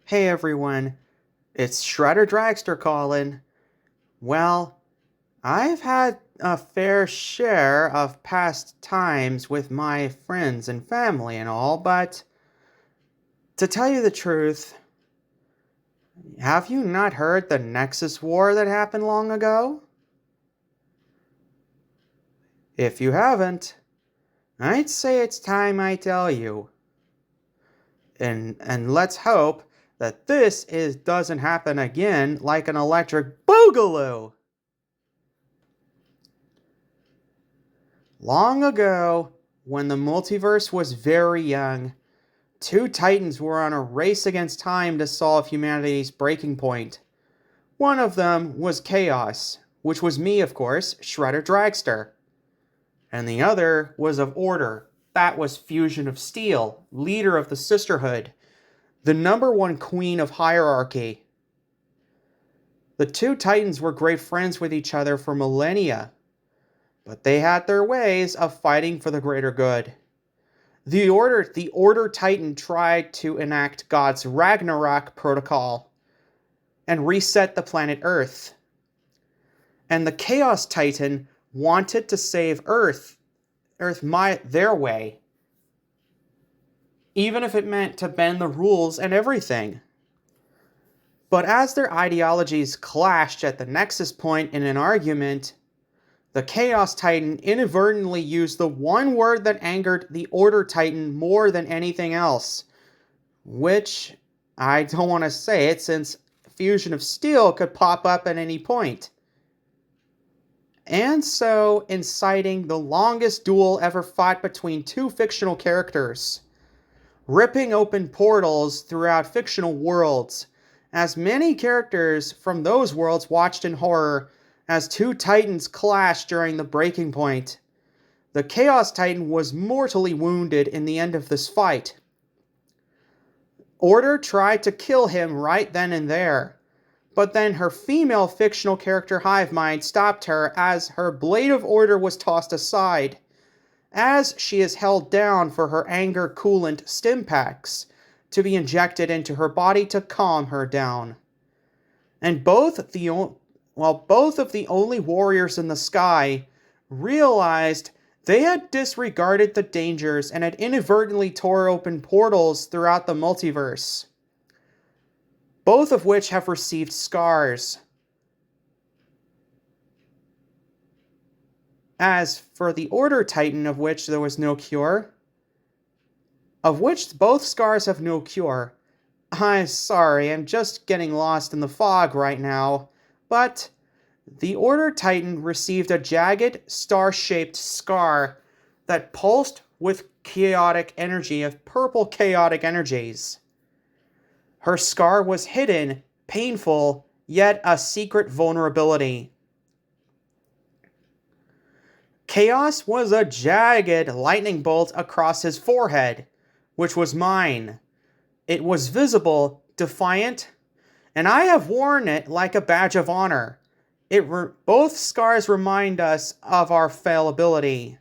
Hey everyone, it's Shredder Dragster calling. Well, I've had a fair share of past times with my friends and family and all, but to tell you the truth, have you not heard the Nexus War that happened long ago? If you haven't, I'd say it's time I tell you. And let's hope that doesn't happen again like an electric boogaloo. Long ago, when the multiverse was very young, two titans were on a race against time to solve humanity's breaking point. One of them was Chaos, which was me, of course, Shredder Dragster. And the other was of Order. That was Fusion of Steel, leader of the Sisterhood, the number one queen of hierarchy. The two titans were great friends with each other for millennia, but they had their ways of fighting for the greater good. The Order Titan tried to enact God's Ragnarok protocol and reset the planet Earth. And the Chaos Titan wanted to save Earth their way, even if it meant to bend the rules and everything. But as their ideologies clashed at the nexus point in an argument, the Chaos Titan inadvertently used the one word that angered the Order Titan more than anything else. Which, I don't want to say it since Fusion of Steel could pop up at any point. And so, inciting the longest duel ever fought between two fictional characters, ripping open portals throughout fictional worlds, as many characters from those worlds watched in horror as two titans clashed during the breaking point. The Chaos Titan was mortally wounded in the end of this fight. Order tried to kill him right then and there, but then her female fictional character Hivemind stopped her as her Blade of Order was tossed aside, as she is held down for her anger coolant stim packs to be injected into her body to calm her down. And both of the only warriors in the sky realized they had disregarded the dangers and had inadvertently tore open portals throughout the multiverse, both of which have received scars. As for the Order Titan, of which there was no cure, of which both scars have no cure, I'm sorry, I'm just getting lost in the fog right now, but the Order Titan received a jagged, star-shaped scar that pulsed with chaotic energy of purple chaotic energies. Her scar was hidden, painful, yet a secret vulnerability. Chaos was a jagged lightning bolt across his forehead, which was mine. It was visible, defiant, and I have worn it like a badge of honor. Both scars remind us of our fallibility.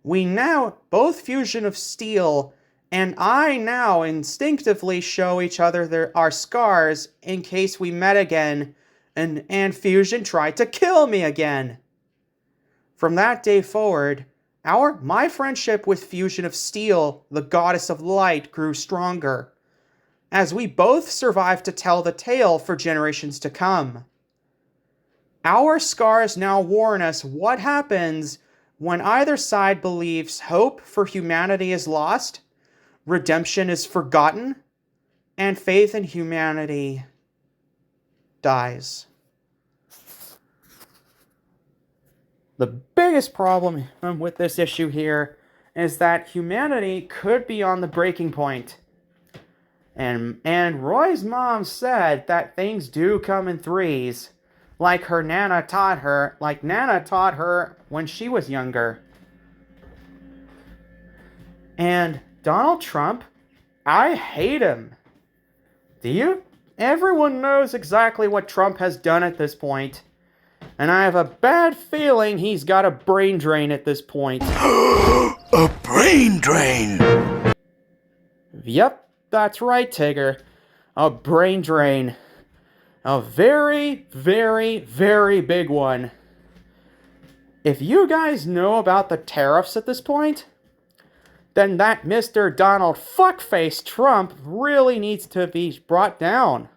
We now, both Fusion of Steel and I now instinctively show each other our scars in case we met again and Fusion tried to kill me again. From that day forward, my friendship with Fusion of Steel, the goddess of light, grew stronger, as we both survived to tell the tale for generations to come. Our scars now warn us what happens when either side believes hope for humanity is lost, redemption is forgotten, and faith in humanity dies. The biggest problem with this issue here is that humanity could be on the breaking point. And Roy's mom said that things do come in threes, like Nana taught her when she was younger. And Donald Trump, I hate him. Do you? Everyone knows exactly what Trump has done at this point. And I have a bad feeling he's got a brain drain at this point. A brain drain? Yep, that's right, Tigger. a brain drain. A very, very, very big one. If you guys know about the tariffs at this point, then that Mr. Donald Fuckface Trump really needs to be brought down.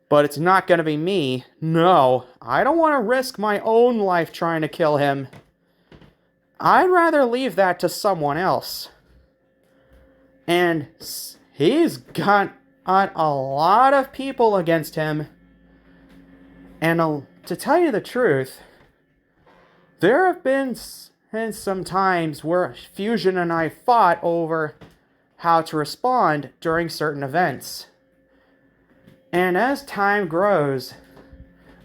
But it's not going to be me. No, I don't want to risk my own life trying to kill him. I'd rather leave that to someone else. And he's got a lot of people against him. And to tell you the truth, there have been some times where Fusion and I fought over how to respond during certain events. And as time grows,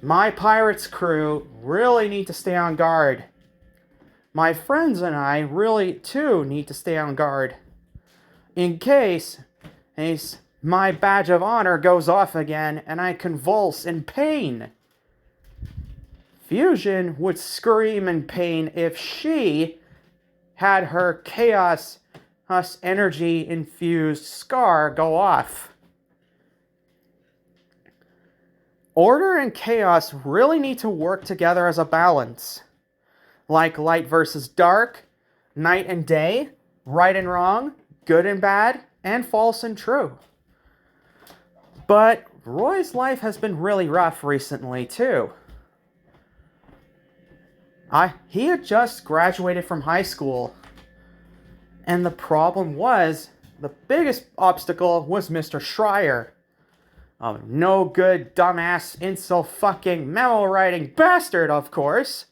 my Pirates crew really need to stay on guard. My friends and I really, too, need to stay on guard. In case my badge of honor goes off again and I convulse in pain. Fusion would scream in pain if she had her chaos energy infused scar go off. Order and chaos really need to work together as a balance. Like light versus dark, night and day, right and wrong, good and bad, and false and true. But Roy's life has been really rough recently, too. He had just graduated from high school. And the problem was, the biggest obstacle was Mr. Schreier. A no good, dumbass, incel fucking memo writing bastard, of course.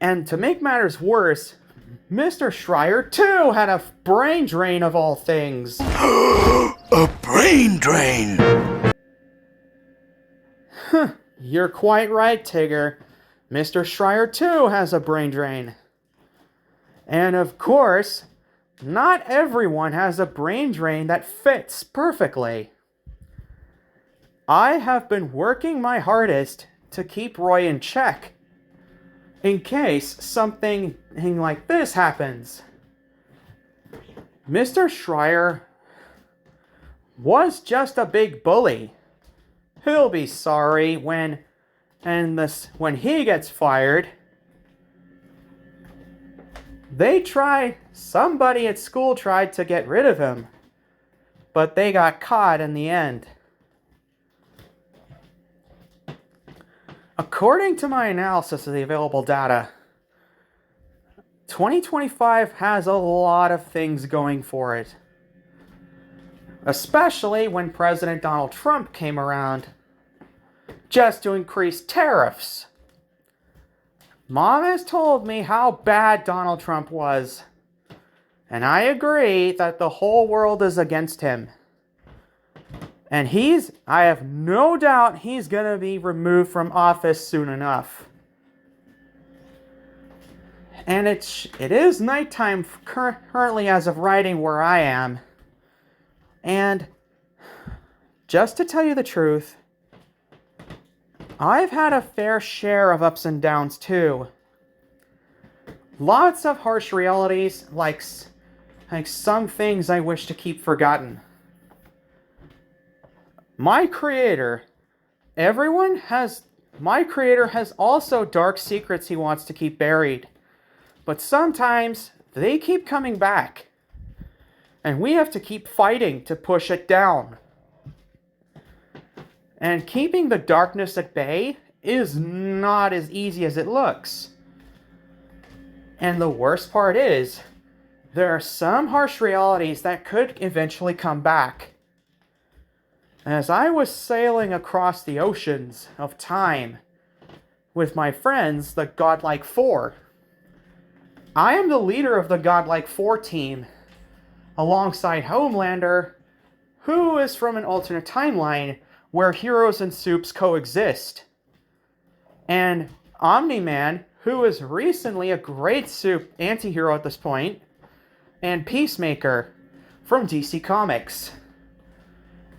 And to make matters worse, Mr. Schreier too had a brain drain of all things. A brain drain! You're quite right, Tigger. Mr. Schreier too has a brain drain. And of course, not everyone has a brain drain that fits perfectly. I have been working my hardest to keep Roy in check, in case something like this happens. Mr. Schreier was just a big bully. He'll be sorry when he gets fired. Somebody at school tried to get rid of him, but they got caught in the end. According to my analysis of the available data, 2025 has a lot of things going for it. Especially when President Donald Trump came around just to increase tariffs. Mom has told me how bad Donald Trump was, and I agree that the whole world is against him. And I have no doubt he's going to be removed from office soon enough. And it is nighttime currently as of writing where I am. And just to tell you the truth, I've had a fair share of ups and downs too. Lots of harsh realities, like some things I wish to keep forgotten. My creator has also dark secrets he wants to keep buried. But sometimes they keep coming back. And we have to keep fighting to push it down. And keeping the darkness at bay is not as easy as it looks. And the worst part is, there are some harsh realities that could eventually come back. As I was sailing across the oceans of time with my friends, the Godlike Four, I am the leader of the Godlike Four team, alongside Homelander, who is from an alternate timeline where heroes and supes coexist, and Omni-Man, who is recently a great supe anti-hero at this point, and Peacemaker from DC Comics.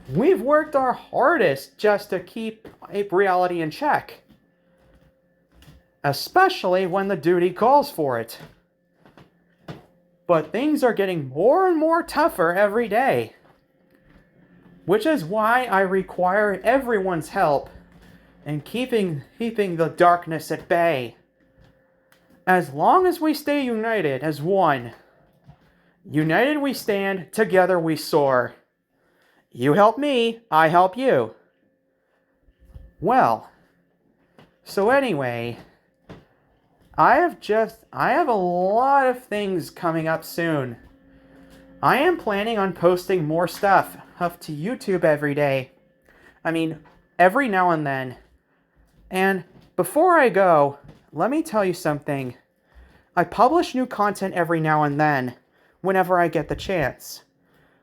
We've worked our hardest just to keep reality in check, especially when the duty calls for it. But things are getting more and more tougher every day. which is why I require everyone's help in keeping the darkness at bay. As long as we stay united as one, united we stand, together we soar. You help me, I help you. Well, so anyway, I have a lot of things coming up soon. I am planning on posting more stuff up to YouTube every day. I mean, every now and then. And before I go, let me tell you something. I publish new content every now and then, whenever I get the chance.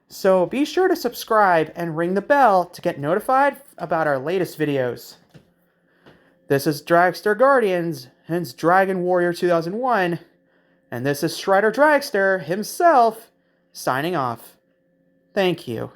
So be sure to subscribe and ring the bell to get notified about our latest videos. This is Dragster Guardians, hence Dragon Warrior 2001, and this is Strider Dragster himself, signing off. Thank you.